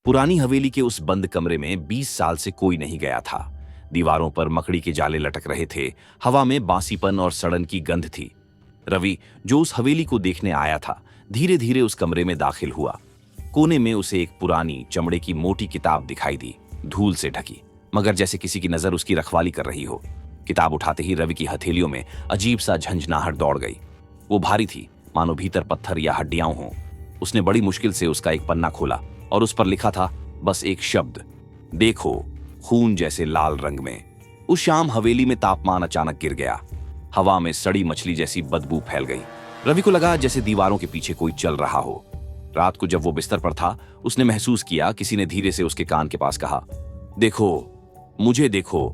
पुरानी हवेली के उस बंद कमरे में 20 साल से कोई नहीं गया था। दीवारों पर मकड़ी के जाले लटक रहे थे, हवा में बासीपन और सड़न की गंध थी। रवि, जो उस हवेली को देखने आया था, धीरे धीरे उस कमरे में दाखिल हुआ। कोने में उसे एक पुरानी चमड़े की मोटी किताब दिखाई दी, धूल से ढकी, मगर जैसे किसी की नजर उसकी रखवाली कर रही हो। किताब उठाते ही रवि की हथेलियों में अजीब सा झंझनाहट दौड़ गई। वो भारी थी, मानो भीतर पत्थर या हड्डियां हों। उसने बड़ी मुश्किल से उसका एक पन्ना खोला और उस पर लिखा था बस एक शब्द, देखो, खून जैसे लाल रंग में। उस शाम हवेली में तापमान अचानक गिर गया। हवा में सड़ी मछली जैसी बदबू फैल गई। रवि को लगा जैसे दीवारों के पीछे कोई चल रहा हो। रात को जब वो बिस्तर पर था, उसने महसूस किया किसी ने धीरे से उसके कान के पास कहा, देखो, मुझे देखो।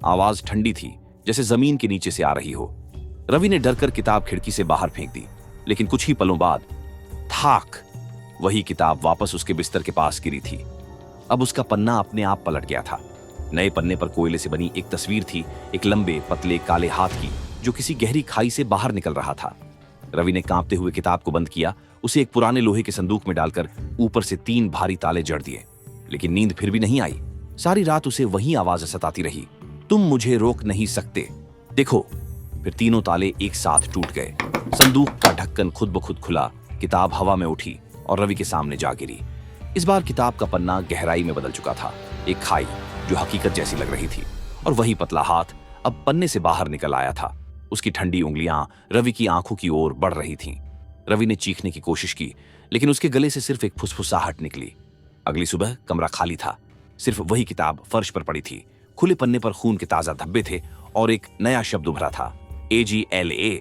आवाज ठंडी थी, जैसे जमीन के नीचे से आ रही हो। रवि ने डरकर किताब खिड़की से बाहर फेंक दी, लेकिन कुछ ही पलों बाद थाक, वही किताब वापस उसके बिस्तर के पास गिरी थी। अब उसका पन्ना अपने आप पलट गया था। नए पन्ने पर कोयले से बनी एक तस्वीर थी, एक लंबे पतले काले हाथ की, जो किसी गहरी खाई से बाहर निकल रहा था। रवि ने कांपते हुए किताब को बंद किया, उसे एक पुराने लोहे के संदूक में डालकर ऊपर से 3 भारी ताले जड़ दिए। लेकिन नींद फिर भी नहीं आई। सारी रात उसे वही आवाज सताती रही, तुम मुझे रोक नहीं सकते, देखो। फिर तीनों ताले एक साथ टूट गए। संदूक का ढक्कन खुद ब खुद खुला, किताब हवा में उठी और रवि के सामने जा गिरी। इस बार किताब का पन्ना गहराई में बदल चुका था, एक खाई जो हकीकत जैसी लग रही थी। और वही पतला हाथ अब पन्ने से बाहर निकल आया था। उसकी ठंडी उंगलियां रवि की आंखों की ओर बढ़ रही थीं। रवि ने चीखने की कोशिश की, लेकिन उसके गले से सिर्फ एक फुसफुसाहट निकली। अगली सुबह कमरा खाली था, सिर्फ वही किताब फर्श पर पड़ी थी। खुले पन्ने पर खून के ताजा धब्बे थे और एक नया शब्द उभरा था, AGLA।